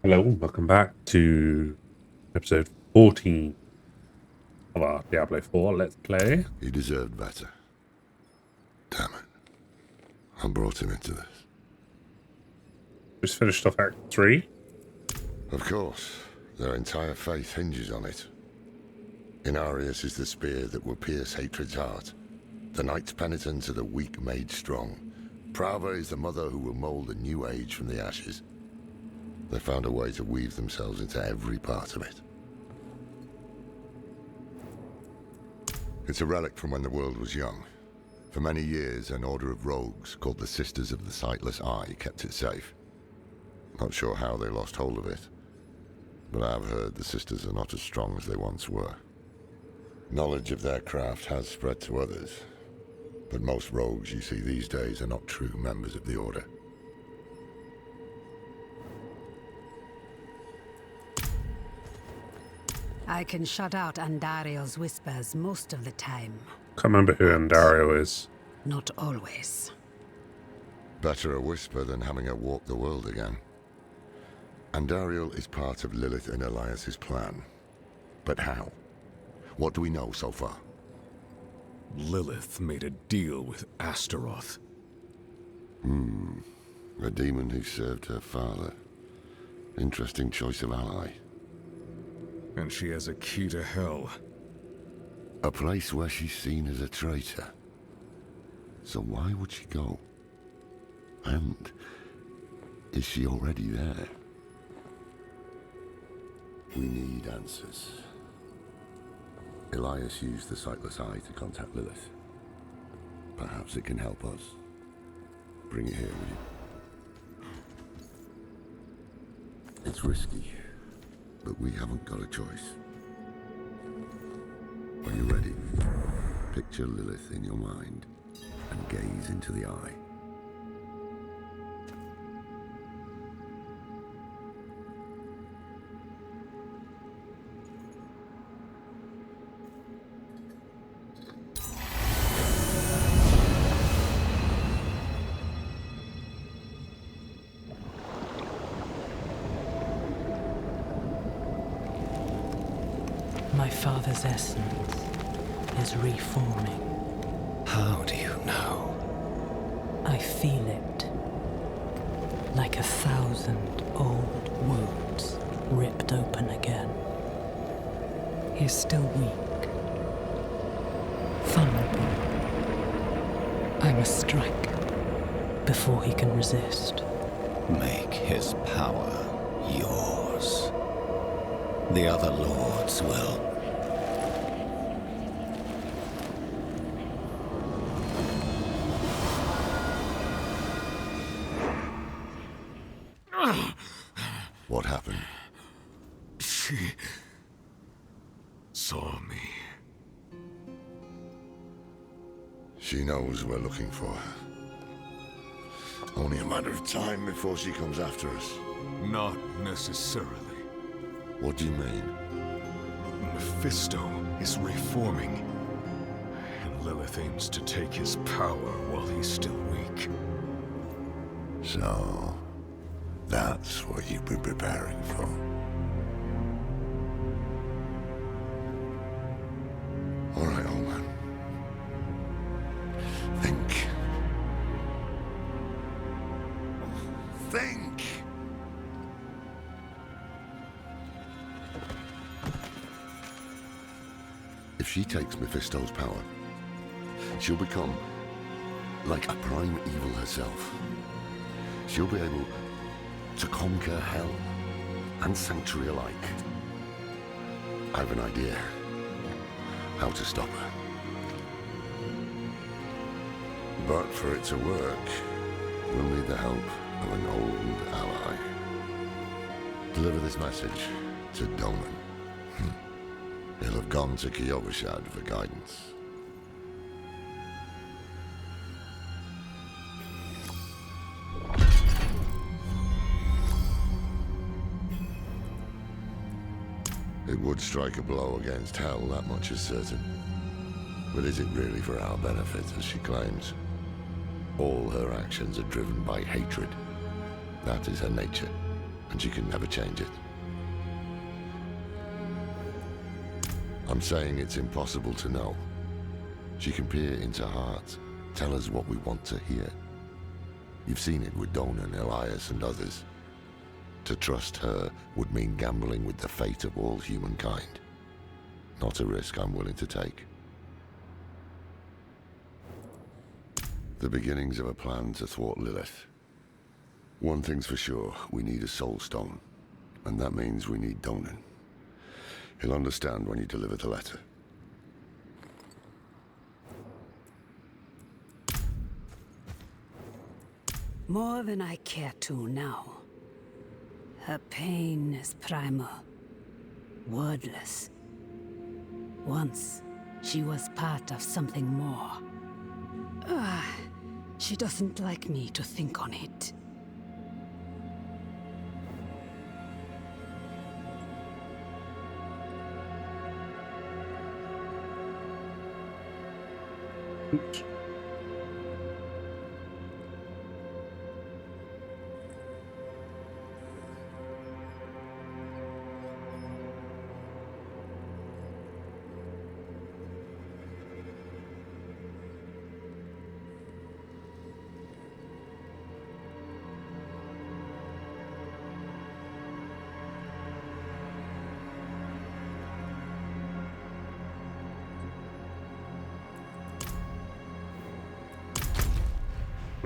Hello, welcome back to episode 14 of our Diablo 4 Let's Play. He deserved better. Damn it. I brought him into this. Just finished off Act 3. Of course. Their entire faith hinges on it. Inarius is the spear that will pierce hatred's heart. The knight's penitence are the weak made strong. Prava is the mother who will mold a new age from the ashes. They found a way to weave themselves into every part of it. It's a relic from when the world was young. For many years, an order of rogues called the Sisters of the Sightless Eye kept it safe. Not sure how they lost hold of it, but I've heard the Sisters are not as strong as they once were. Knowledge of their craft has spread to others, but most rogues you see these days are not true members of the Order. I can shut out Andario's whispers most of the time. Can't remember who Andario is. Not always. Better a whisper than having her walk the world again. Andariel is part of Lilith and Elias's plan. But how? What do we know so far? Lilith made a deal with Astaroth. A demon who served her father. Interesting choice of ally. And she has a key to hell. A place where she's seen as a traitor. So why would she go? And is she already there? We need answers. Elias used the Sightless Eye to contact Lilith. Perhaps it can help us. Bring it here, will you? It's risky, but we haven't got a choice. Are you ready? Picture Lilith in your mind and gaze into the eye. My father's essence is reforming. How do you know? I feel it. Like 1,000 old wounds ripped open again. He's still weak. Vulnerable. I must strike before he can resist. Make his power yours. The other lords will. What happened? She saw me. She knows we're looking for her. Only a matter of time before she comes after us. Not necessarily. What do you mean? Mephisto is reforming. And Lilith aims to take his power while he's still weak. So, that's what you've been preparing for. All right, old man. Think. Think! If she takes Mephisto's power, she'll become like a prime evil herself. She'll be able to conquer hell and sanctuary alike. I have an idea how to stop her. But for it to work, we'll need the help of an old ally. Deliver this message to Doman. He'll have gone to Kyovashad for guidance. It would strike a blow against hell, that much is certain. But is it really for our benefit, as she claims? All her actions are driven by hatred. That is her nature. and she can never change it. I'm saying it's impossible to know. She can peer into hearts, tell us what we want to hear. You've seen it with Donan, Elias, and others. To trust her would mean gambling with the fate of all humankind. Not a risk I'm willing to take. The beginnings of a plan to thwart Lilith. One thing's for sure, we need a soul stone. And that means we need Donan. He'll understand when you deliver the letter. More than I care to now. Her pain is primal, wordless. Once, she was part of something more. She doesn't like me to think on it. Oops.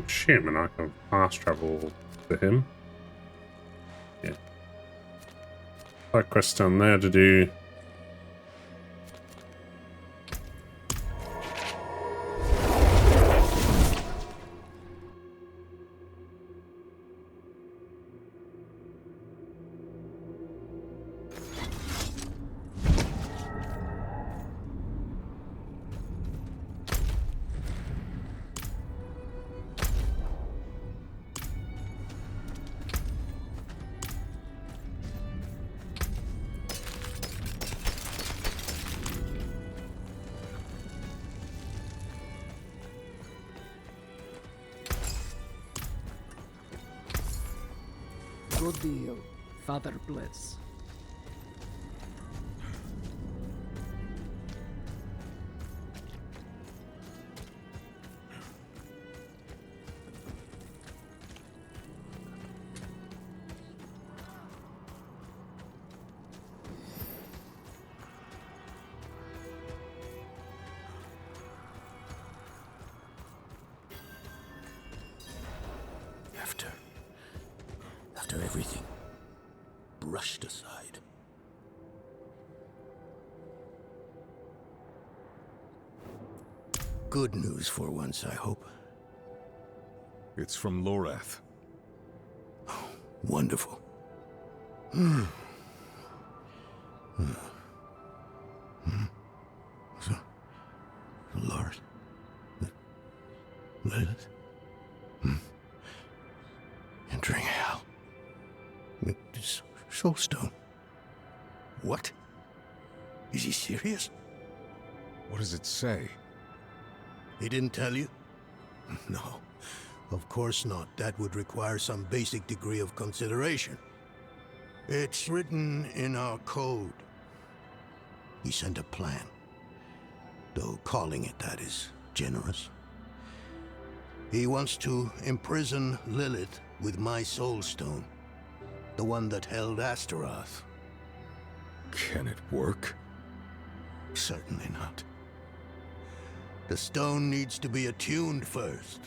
Shim, and I can fast travel to him. Yeah. Side quest down there to do. Good deal, Father Bliss. After everything brushed aside. Good news for once, I hope. It's from Lorath. Wonderful. Lord. Lilith. Entering hell. This soulstone. What? Is he serious? What does it say? He didn't tell you? No, of course not. That would require some basic degree of consideration. It's written in our code. He sent a plan. Though calling it that is generous. He wants to imprison Lilith with my soulstone. The one that held Astaroth. Can it work? Certainly not. The stone needs to be attuned first.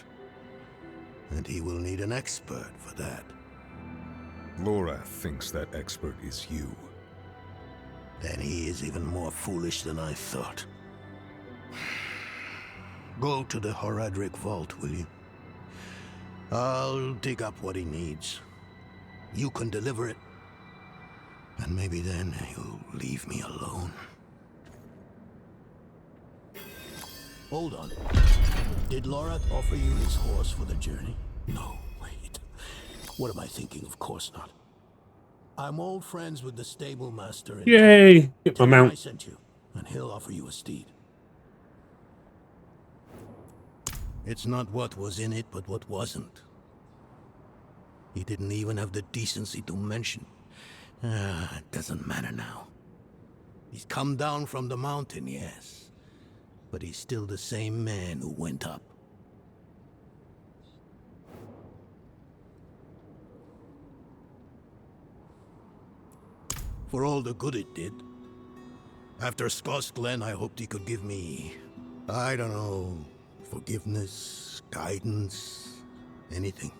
And he will need an expert for that. Lorath thinks that expert is you. Then he is even more foolish than I thought. Go to the Horadric vault, will you? I'll dig up what he needs. You can deliver it. And maybe then he'll leave me alone. Hold on. Did Lorath offer you his horse for the journey? No, wait. What am I thinking? Of course not. I'm old friends with the stable master in Yay! town. Get my Tell him I mount. sent you, and he'll offer you a steed. It's not what was in it, but what wasn't. He didn't even have the decency to mention. It doesn't matter now. He's come down from the mountain, yes. But he's still the same man who went up. For all the good it did. After Scott's Glen, I hoped he could give me, I don't know, forgiveness, guidance, anything.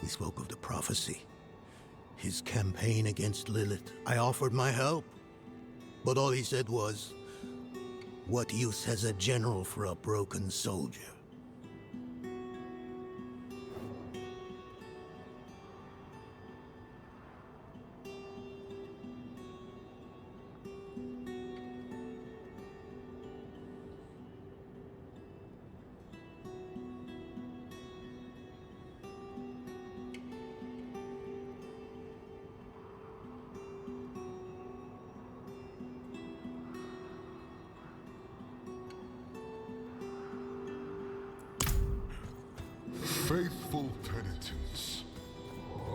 He spoke of the prophecy, his campaign against Lilith. I offered my help, but all he said was, "What use has a general for a broken soldier?" Faithful penitents,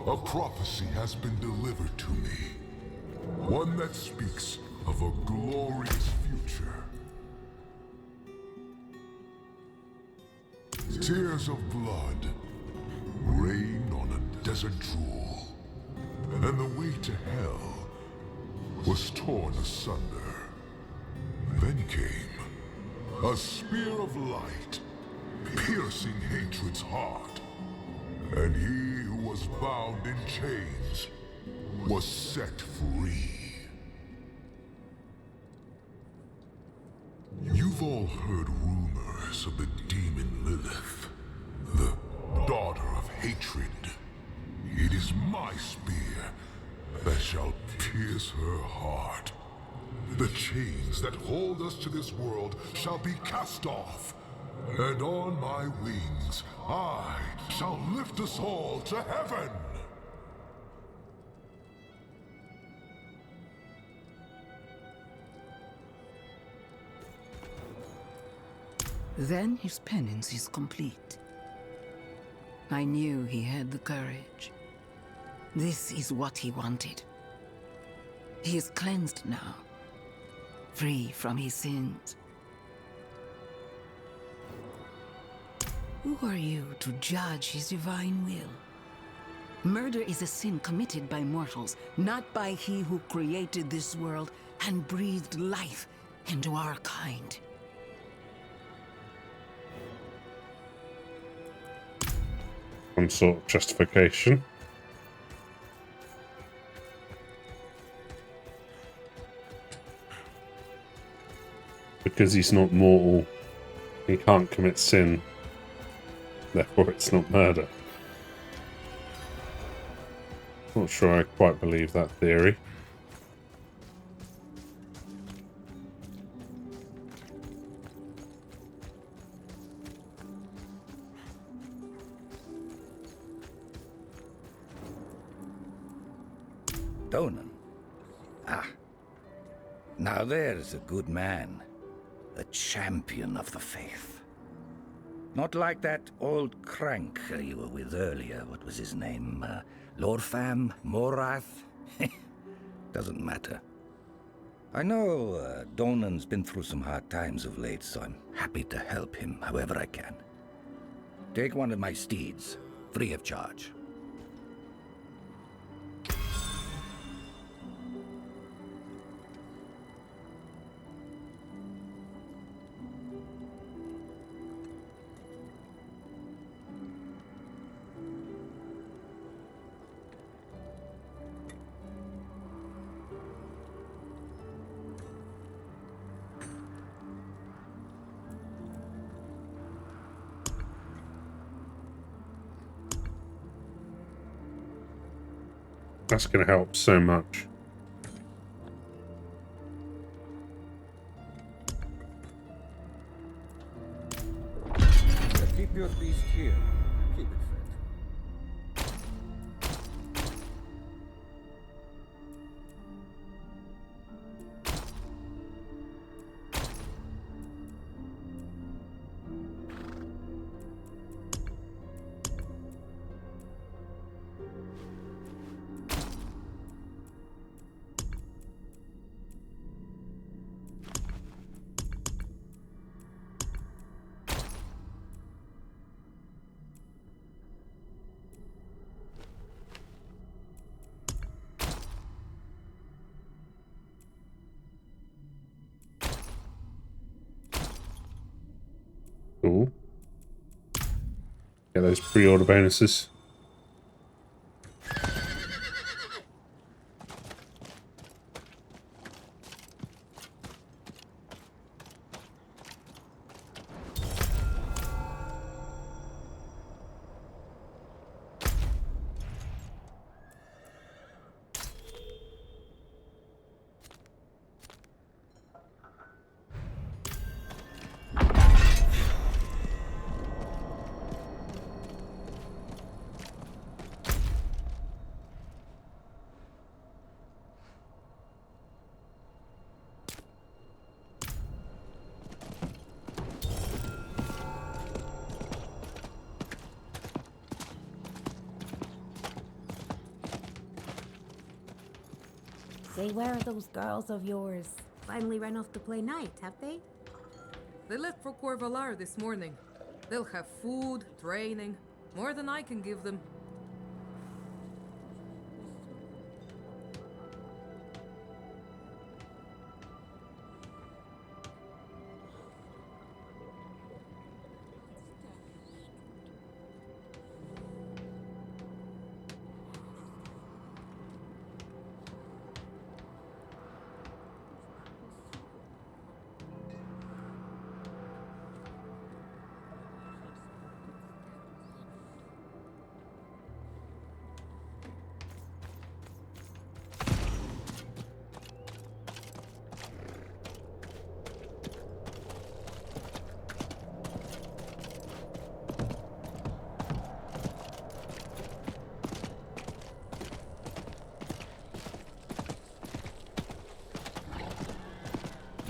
a prophecy has been delivered to me. One that speaks of a glorious future. Tears of blood rain on a desert jewel, and the way to hell was torn asunder. Then came a spear of light, piercing hatred's heart, and he who was bound in chains was set free. You've all heard rumors of the demon Lilith, the daughter of hatred. It is my spear that shall pierce her heart. The chains that hold us to this world shall be cast off, and on my wings I shall lift us all to heaven! Then his penance is complete. I knew he had the courage. This is what he wanted. He is cleansed now, free from his sins. Who are you to judge his divine will? Murder is a sin committed by mortals, not by he who created this world and breathed life into our kind. Some sort of justification. Because he's not mortal, he can't commit sin. Therefore, it's not murder. Not sure I quite believe that theory. Donan. Ah. Now there's a good man. A champion of the faith. Not like that old crank you were with earlier. What was his name? Lorfam? Morath? Doesn't matter. I know Donan's been through some hard times of late, so I'm happy to help him however I can. Take one of my steeds, free of charge. That's going to help so much. Keep your beast here. Keep it fed. Cool. Get those pre-order bonuses. Say, where are those girls of yours? Finally ran off to play night, have they? They left for Corvalar this morning. They'll have food, training, more than I can give them.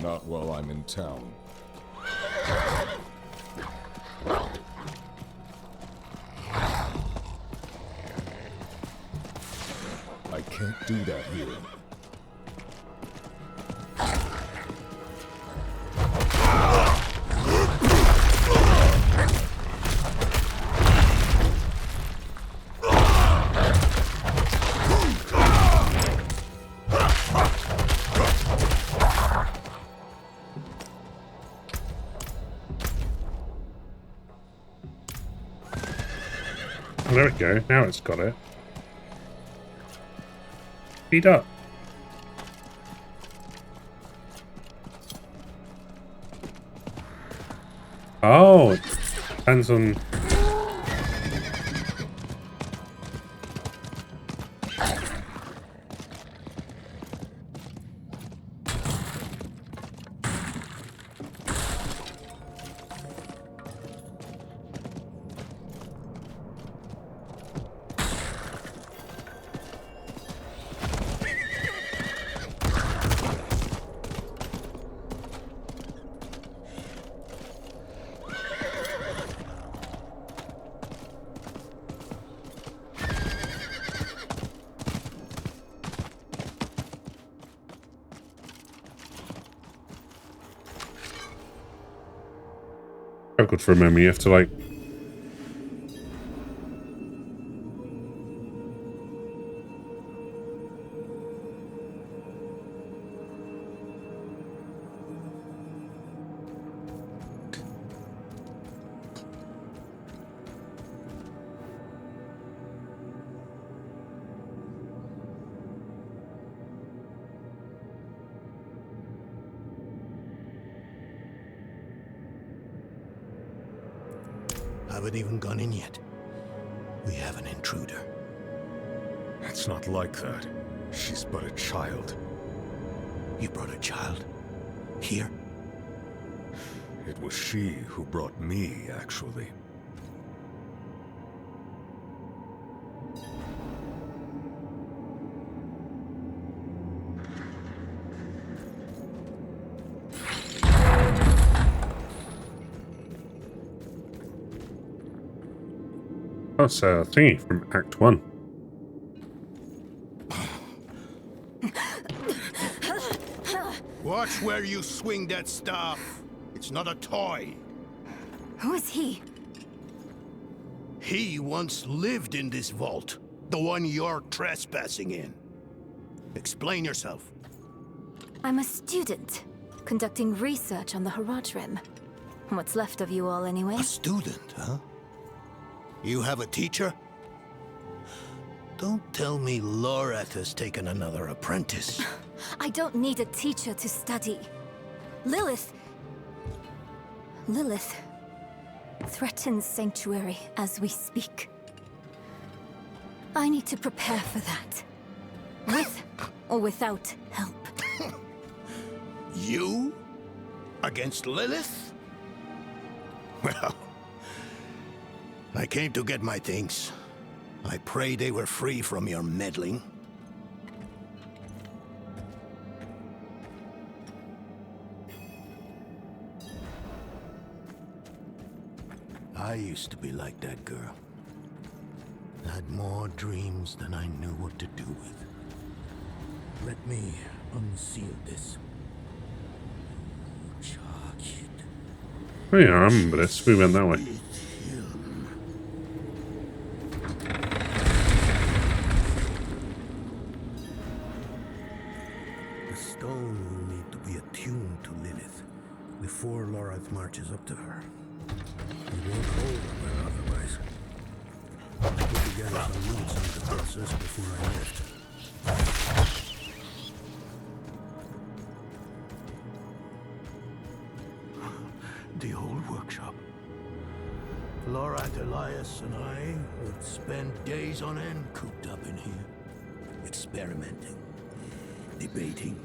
Not while I'm in town. I can't do that here. There we go. Now it's got it. Speed up. Oh, it depends on... How good for a memory, you have to like... Haven't even gone in yet. We have an intruder. It's not like that. She's but a child. You brought a child? Here? It was she who brought me, actually. That's a thingy from Act 1. Watch where you swing that staff. It's not a toy. Who is he? He once lived in this vault. The one you're trespassing in. Explain yourself. I'm a student, conducting research on the Haraj Rim. What's left of you all, anyway? A student, huh? You have a teacher? Don't tell me Lorath has taken another apprentice. I don't need a teacher to study. Lilith threatens Sanctuary as we speak. I need to prepare for that. With or without help. You? Against Lilith? Well, I came to get my things. I pray they were free from your meddling. I used to be like that girl. Had more dreams than I knew what to do with. Let me unseal this. Oh yeah, I remember this. We went that way. The stone will need to be attuned to Lilith before Lorath marches up to her. It won't hold her otherwise. I put together some notes on the process before I left. The old workshop. Lorath, Elias, and I would spend days on end cooped up in here, experimenting, debating,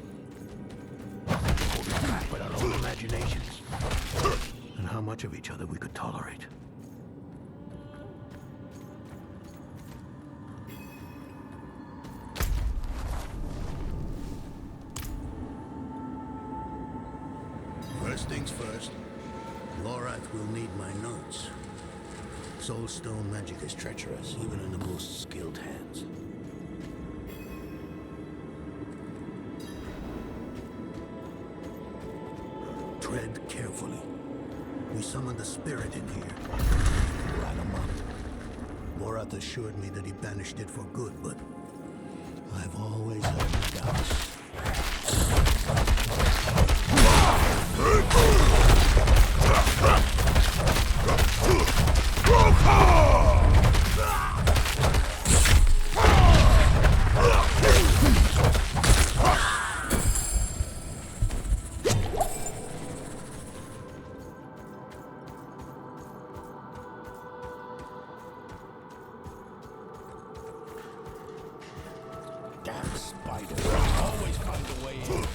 holding back with our own imaginations, and how much of each other we could tolerate. First things first, Lorath will need my notes. Soulstone magic is treacherous, even in the most skilled hands. Tread carefully. We summoned the spirit in here. Ran amok. Lorath assured me that he banished it for good, but I've always had my doubts. Damn spiders. Always find a way in.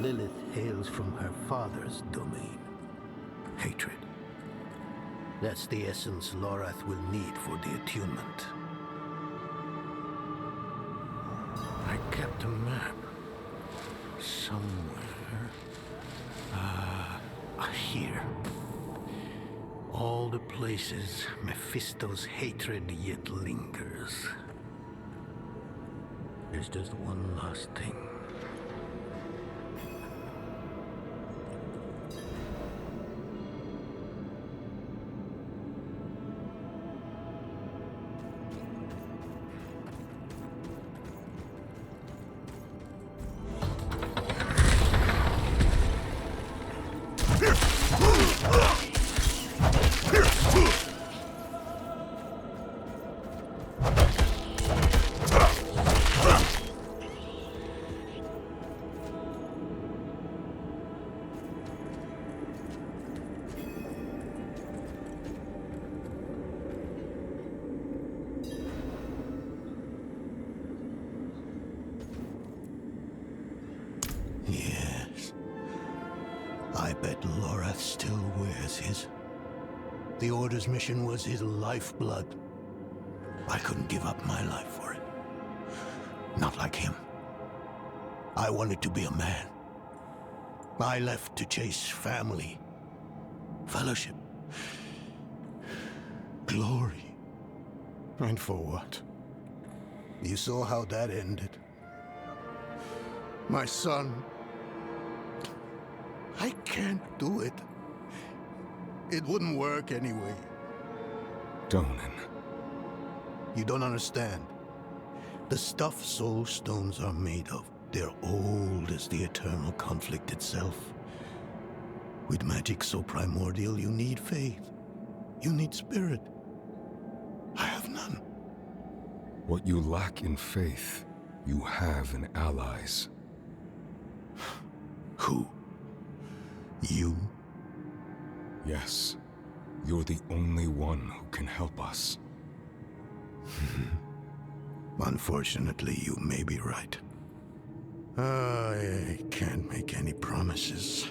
Lilith hails from her father's domain. Hatred. That's the essence Lorath will need for the attunement. I kept a map. Somewhere. Here. All the places Mephisto's hatred yet lingers. There's just one last thing. Yes. I bet Lorath still wears his. The Order's mission was his lifeblood. I couldn't give up my life for it. Not like him. I wanted to be a man. I left to chase family, fellowship, glory. And for what? You saw how that ended. My son. I can't do it. It wouldn't work anyway. Donan. You don't understand. The stuff soul stones are made of, they're old as the eternal conflict itself. With magic so primordial, you need faith. You need spirit. I have none. What you lack in faith, you have in allies. Who? You? Yes. You're the only one who can help us. Unfortunately, you may be right. I can't make any promises.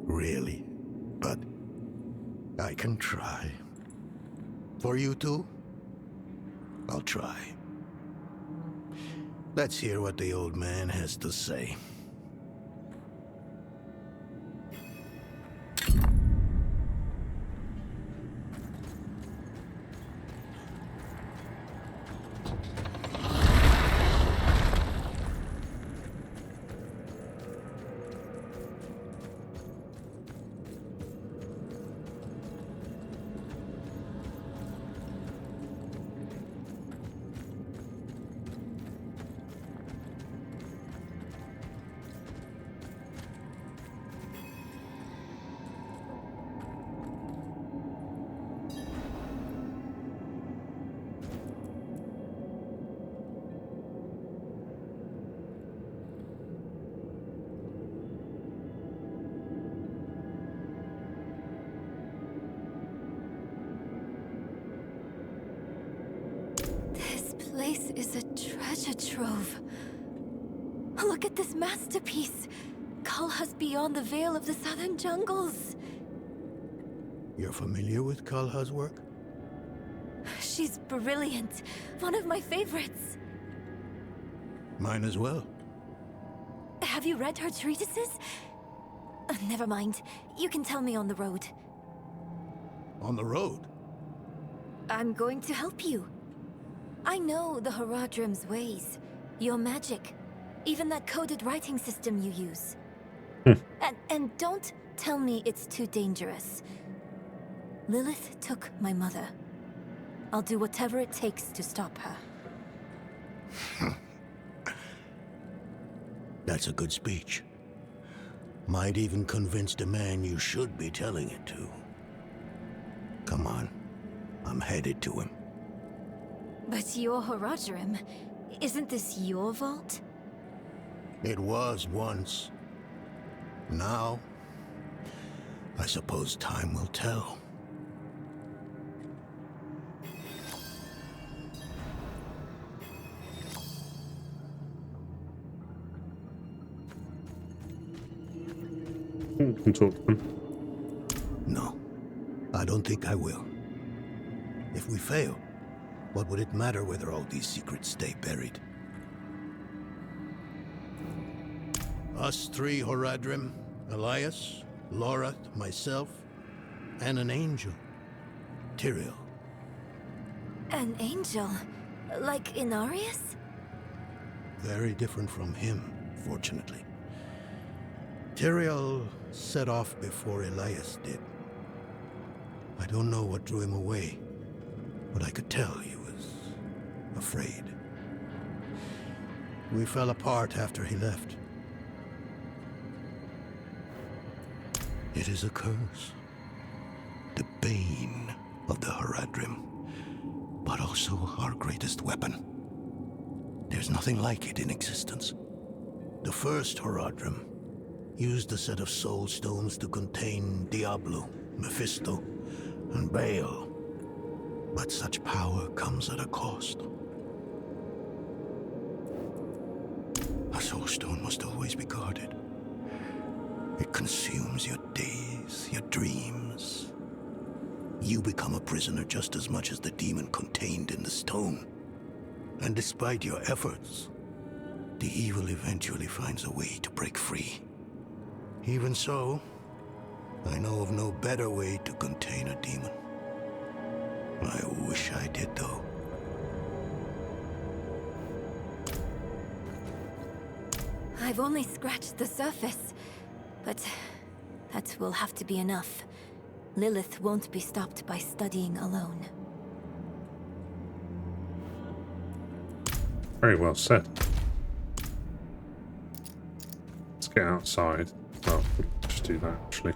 Really. But I can try. For you two, I'll try. Let's hear what the old man has to say. This place is a treasure trove. Look at this masterpiece. Kalha's beyond the veil of the southern jungles. You're familiar with Kalha's work? She's brilliant. One of my favorites. Mine as well. Have you read her treatises? Never mind. You can tell me on the road. On the road? I'm going to help you. I know the Haradrim's ways, your magic, even that coded writing system you use. And don't tell me it's too dangerous. Lilith took my mother. I'll do whatever it takes to stop her. That's a good speech. Might even convince the man you should be telling it to. Come on, I'm headed to him. But your Haradrim, isn't this your vault? It was once. Now, I suppose time will tell. You can talk to them. No, I don't think I will. If we fail, what would it matter whether all these secrets stay buried? Us three Haradrim, Elias, Lorath, myself, and an angel. Tyrael. An angel? Like Inarius? Very different from him, fortunately. Tyrael set off before Elias did. I don't know what drew him away, but I could tell he was afraid. We fell apart after he left. It is a curse. The bane of the Haradrim, but also our greatest weapon. There's nothing like it in existence. The first Haradrim used a set of soul stones to contain Diablo, Mephisto, and Baal. But such power comes at a cost. A soul stone must always be guarded. It consumes your days, your dreams, you become a prisoner just as much as the demon contained in the stone. And despite your efforts, the evil eventually finds a way to break free. Even so, I know of no better way to contain a demon. I wish I did, though. I've only scratched the surface, but that will have to be enough. Lilith won't be stopped by studying alone. Very well said. Let's get outside. Well, we'll just do that actually.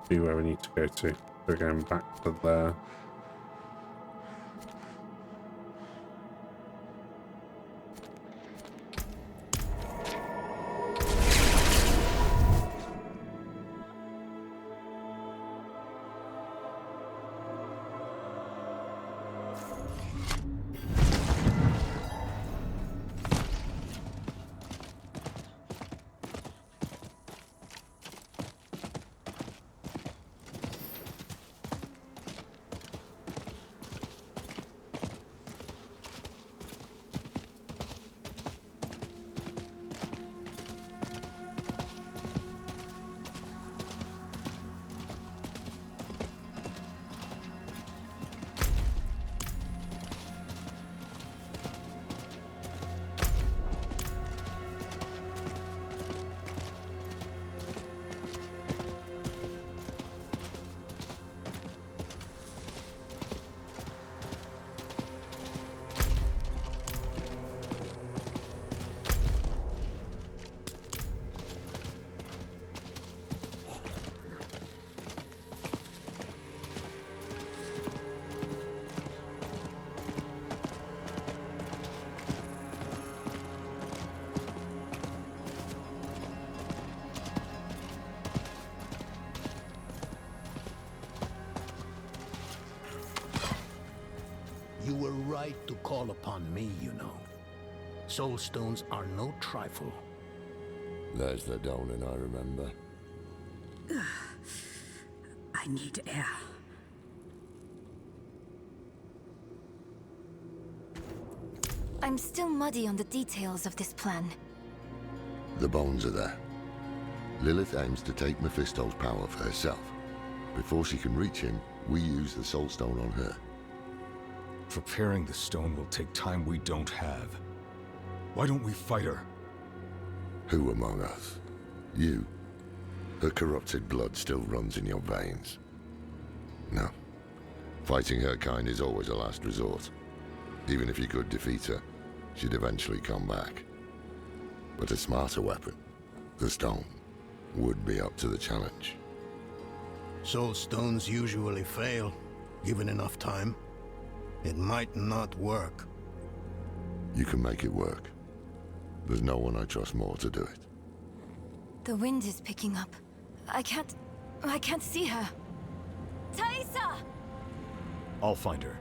See where we need to go to. We're going back to there. You were right to call upon me, you know. Soul stones are no trifle. There's the Donan I remember. I need air. I'm still muddy on the details of this plan. The bones are there. Lilith aims to take Mephisto's power for herself. Before she can reach him, we use the Soul Stone on her. Preparing the stone will take time we don't have. Why don't we fight her? Who among us? You. Her corrupted blood still runs in your veins. No. Fighting her kind is always a last resort. Even if you could defeat her, she'd eventually come back. But a smarter weapon, the stone, would be up to the challenge. Soul stones usually fail, given enough time. It might not work. You can make it work. There's no one I trust more to do it. The wind is picking up. I can't see her. Thaisa! I'll find her.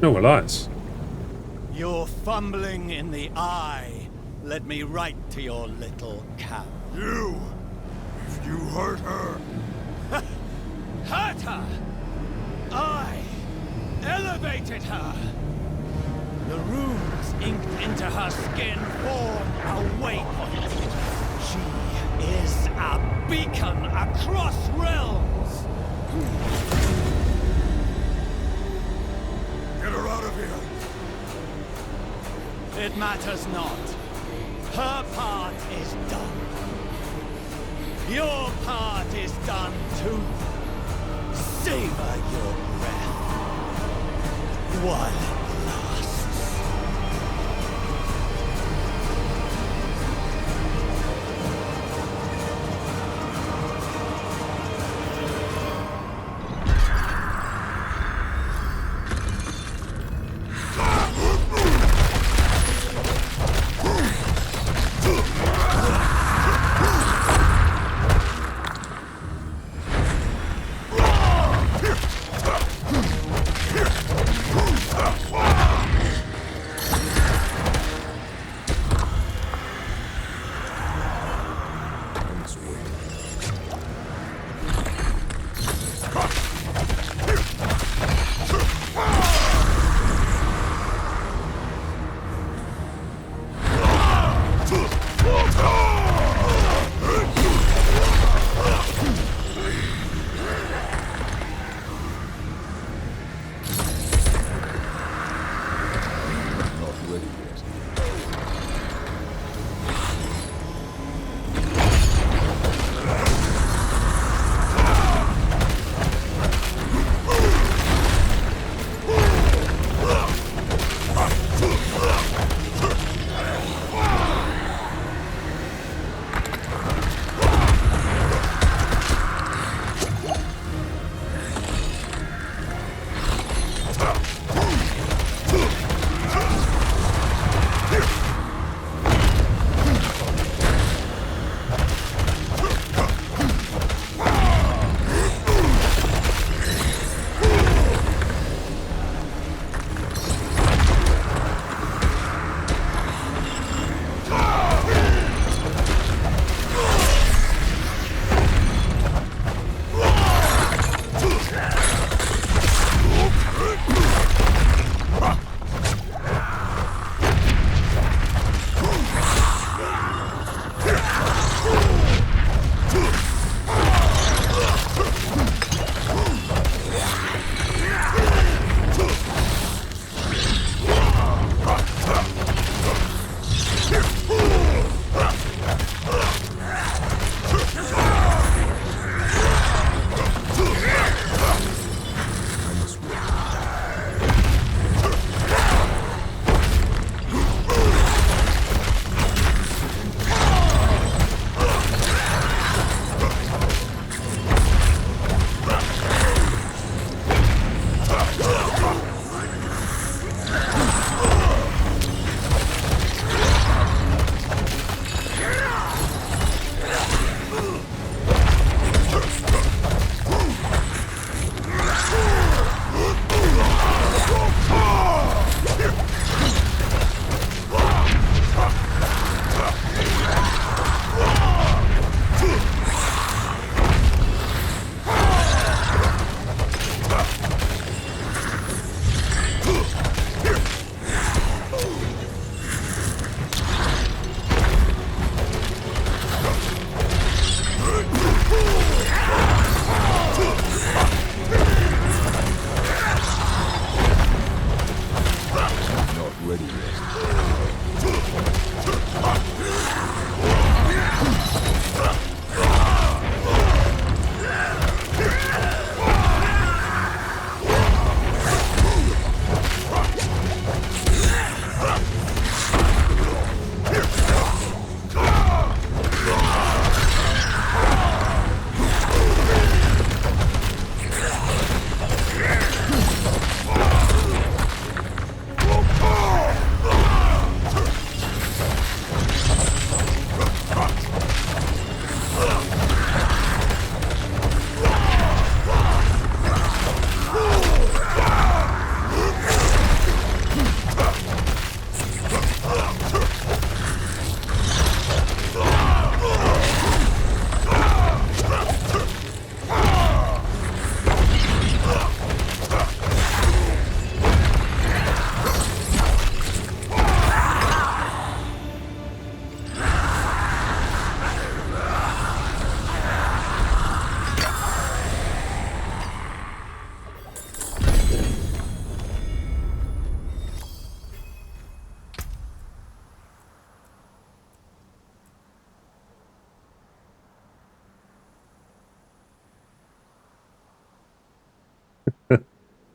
No, well, lights. Your fumbling in the eye led me right to your little camp. You! If you hurt her! Hurt her! I elevated her! The runes inked into her skin form a waypoint. She is a beacon across realms! Get her out of here! It matters not. Her part is done. Your part is done too. Savor your breath while it lasts.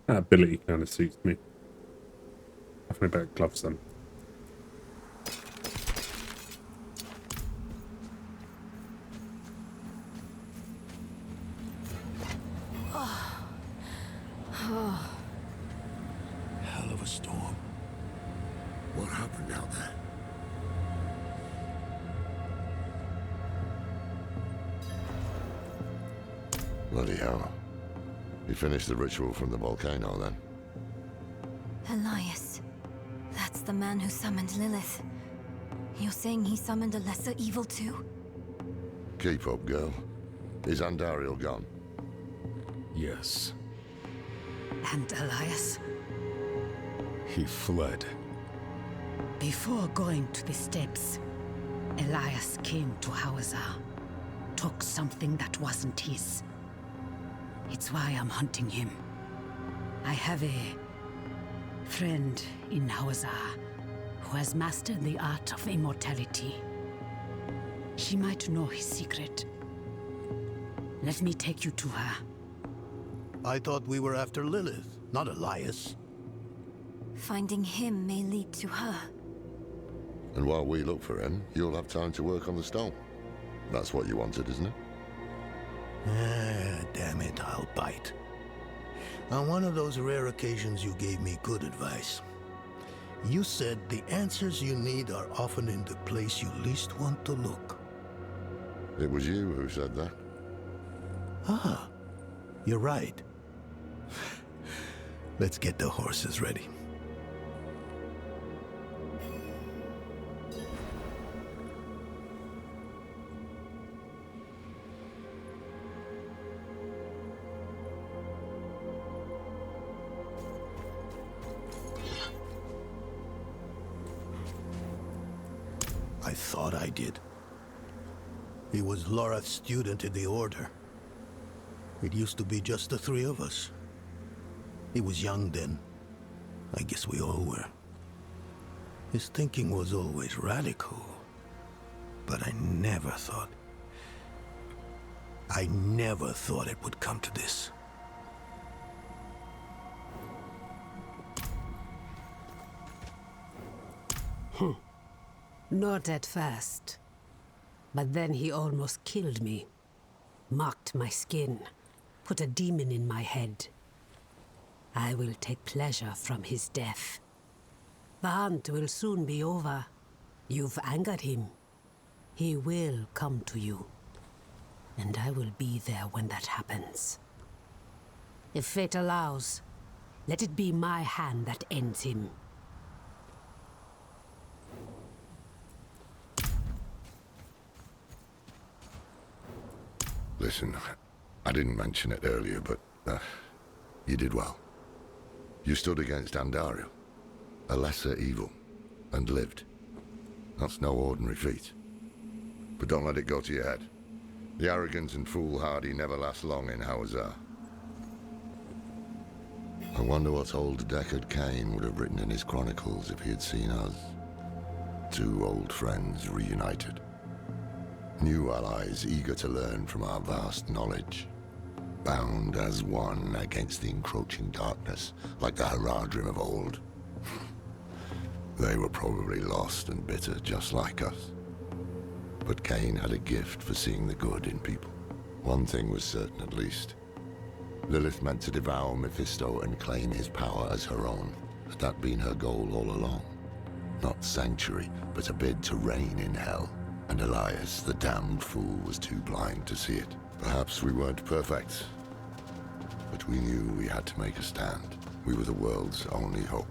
That ability kind of suits me. Definitely better gloves then. Hell of a storm. What happened out there? Bloody hell. You finished the ritual from the volcano then? Elias. That's the man who summoned Lilith. You're saying he summoned a lesser evil too? Keep up, girl. Is Andariel gone? Yes. And Elias? He fled. Before going to the steps, Elias came to Hawazar, took something that wasn't his. It's why I'm hunting him. I have a friend in Hawazar who has mastered the art of immortality. She might know his secret. Let me take you to her. I thought we were after Lilith, not Elias. Finding him may lead to her. And while we look for him, you'll have time to work on the stone. That's what you wanted, isn't it? Ah, damn it, I'll bite. On one of those rare occasions you gave me good advice. You said the answers you need are often in the place you least want to look. It was you who said that. Ah, you're right. Let's get the horses ready. I thought I did. He was Lorath's student in the Order. It used to be just the three of us. He was young then. I guess we all were. His thinking was always radical. But I never thought it would come to this. Not at first. But then he almost killed me. Marked my skin. Put a demon in my head. I will take pleasure from his death. The hunt will soon be over. You've angered him. He will come to you. And I will be there when that happens. If fate allows, let it be my hand that ends him. Listen, I didn't mention it earlier, but you did well. You stood against Andariel, a lesser evil, and lived. That's no ordinary feat. But don't let it go to your head. The arrogance and foolhardy never last long in Hawazar. I wonder what old Deckard Cain would have written in his chronicles if he had seen us. Two old friends reunited. New allies eager to learn from our vast knowledge. Bound as one against the encroaching darkness, like the Haradrim of old. They were probably lost and bitter, just like us. But Cain had a gift for seeing the good in people. One thing was certain, at least. Lilith meant to devour Mephisto and claim his power as her own. Had that been her goal all along? Not sanctuary, but a bid to reign in hell. And Elias, the damned fool, was too blind to see it. Perhaps we weren't perfect, but we knew we had to make a stand. We were the world's only hope.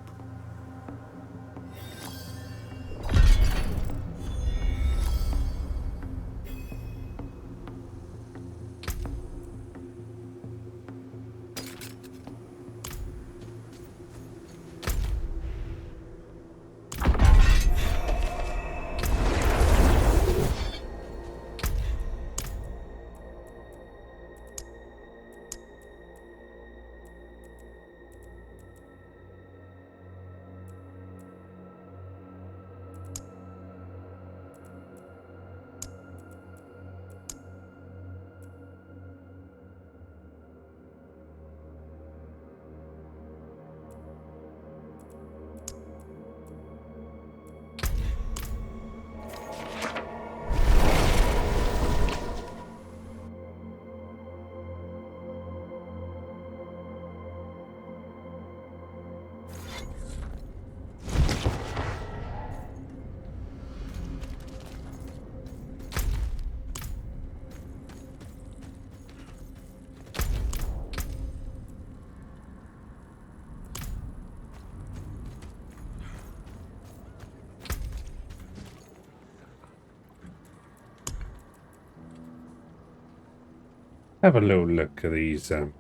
have a little look at these item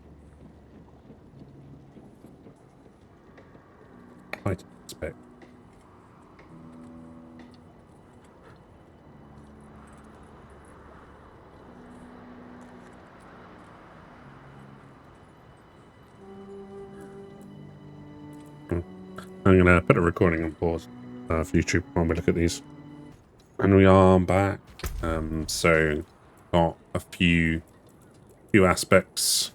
specs. I'm going to put a recording on pause for YouTube while we look at these. And we are back. So, got a few aspects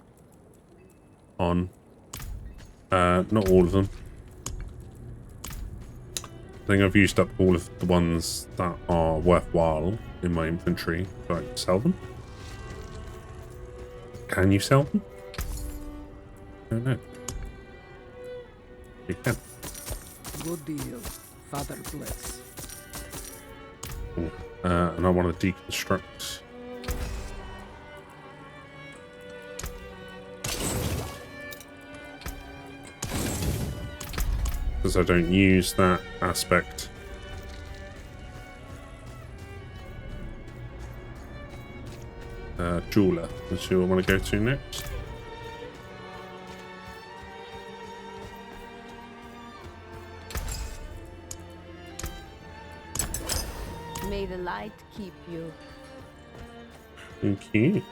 on. Not all of them. I think I've used up all of the ones that are worthwhile in my inventory, so I can sell them. Can you sell them? I don't know. You can. Good deal. Father bless. Cool. And I want to deconstruct. Because I don't use that aspect. Jeweler. Let's see what I want to go to next. May the light keep you. Thank you.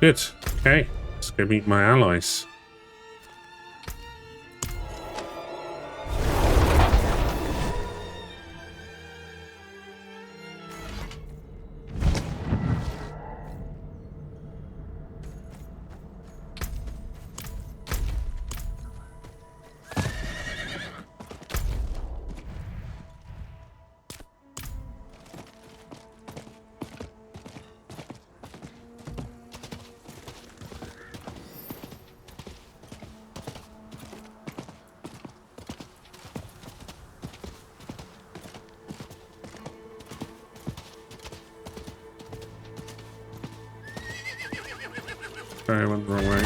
Good. Okay. Let's go meet my allies. Sorry, I went the wrong way.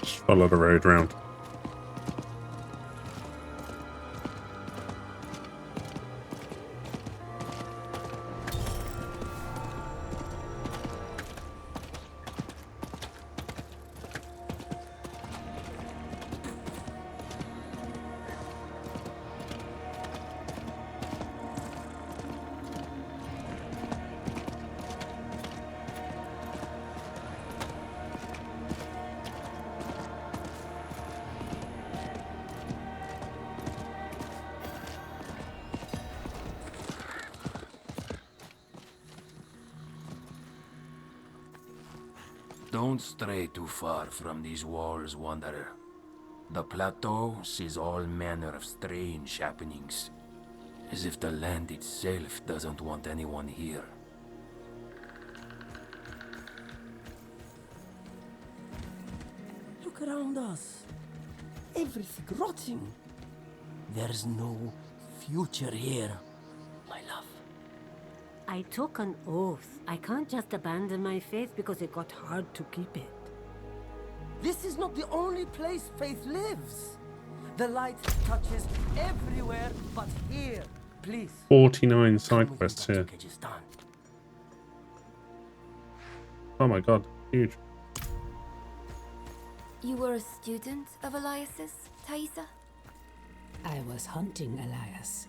Just follow the road round. Don't stray too far from these walls, Wanderer. The plateau sees all manner of strange happenings, as if the land itself doesn't want anyone here. Look around us. Everything rotting. There's no future here, my love. I took an oath. I can't just abandon my faith because it got hard to keep it. This is not the only place faith lives. The light touches everywhere but here. Please. 49 side quests here. Oh my god, huge. You were a student of Elias's, Thaisa? I was hunting Elias.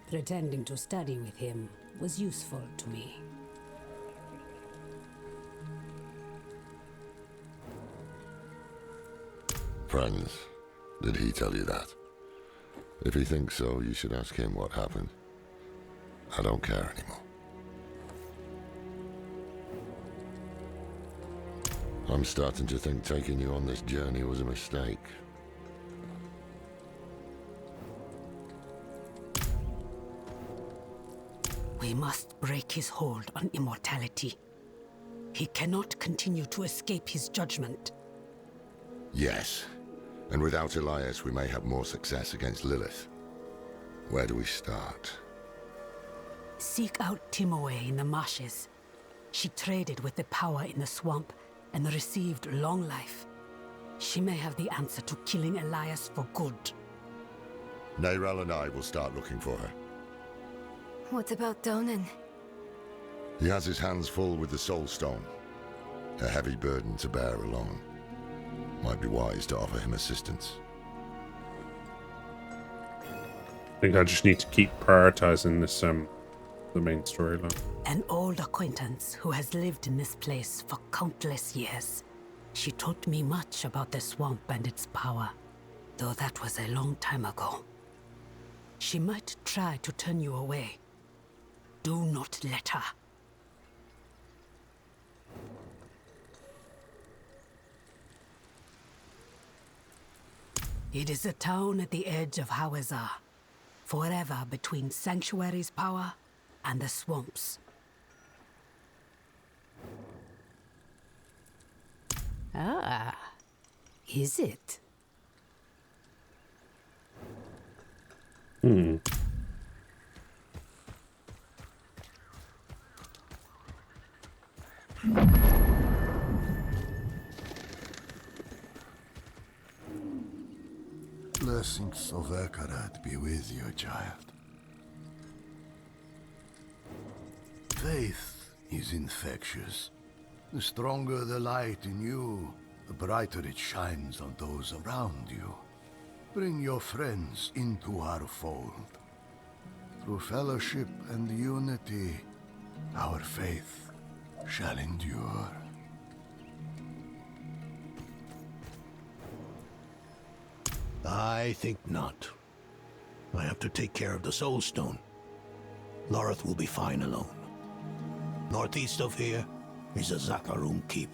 Pretending to study with him was useful to me. Friends, did he tell you that? If he thinks so, you should ask him what happened. I don't care anymore. I'm starting to think taking you on this journey was a mistake. We must break his hold on immortality. He cannot continue to escape his judgment. Yes. And without Elias, we may have more success against Lilith. Where do we start? Seek out Timoe in the marshes. She traded with the power in the swamp and received long life. She may have the answer to killing Elias for good. Neyrel and I will start looking for her. What about Donan? He has his hands full with the Soul Stone. A heavy burden to bear alone. Might be wise to offer him assistance. I think I just need to keep prioritizing this, the main storyline. An old acquaintance who has lived in this place for countless years. She taught me much about the swamp and its power, though that was a long time ago. She might try to turn you away. Do not let her. It is a town at the edge of Hawazar, forever between Sanctuary's power and the swamps. Ah, is it? Hmm. Blessings of Ekarat be with you, child. Faith is infectious. The stronger the light in you, the brighter it shines on those around you. Bring your friends into our fold. Through fellowship and unity, our faith shall endure. I think not. I have to take care of the Soul Stone. Lorith will be fine alone. Northeast of here is a Zakarum keep.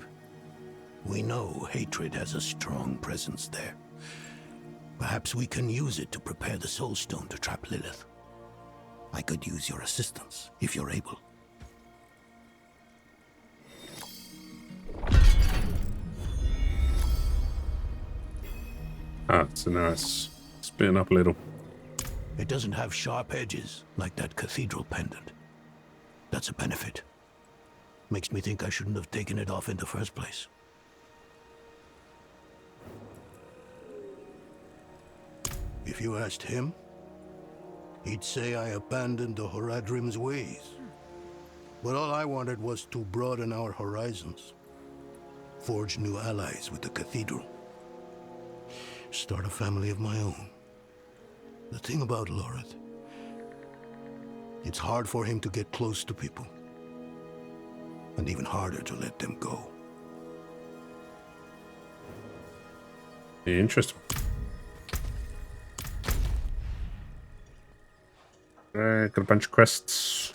We know hatred has a strong presence there. Perhaps we can use it to prepare the Soul Stone to trap Lilith. I could use your assistance, if you're able. Ah, so now it's spinning up a little. It doesn't have sharp edges, like that cathedral pendant. That's a benefit. Makes me think I shouldn't have taken it off in the first place. If you asked him, he'd say I abandoned the Horadrim's ways. But all I wanted was to broaden our horizons. Forge new allies with the cathedral. Start a family of my own. The thing about Lorith, it's hard for him to get close to people. And even harder to let them go. Interesting. Got a bunch of quests.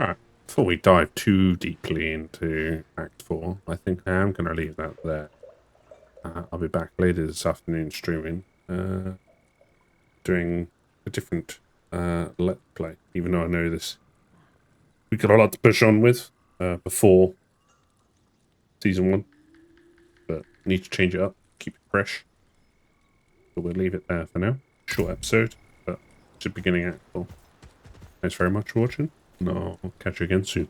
Alright, before we dive too deeply into Act 4, I think I am going to leave that there. I'll be back later this afternoon streaming, doing a different Let's Play, even though I know this. We've got a lot to push on with before Season 1, but need to change it up, keep it fresh. So we'll leave it there for now. Short episode, but just beginning Act 4. Thanks very much for watching, and I'll catch you again soon.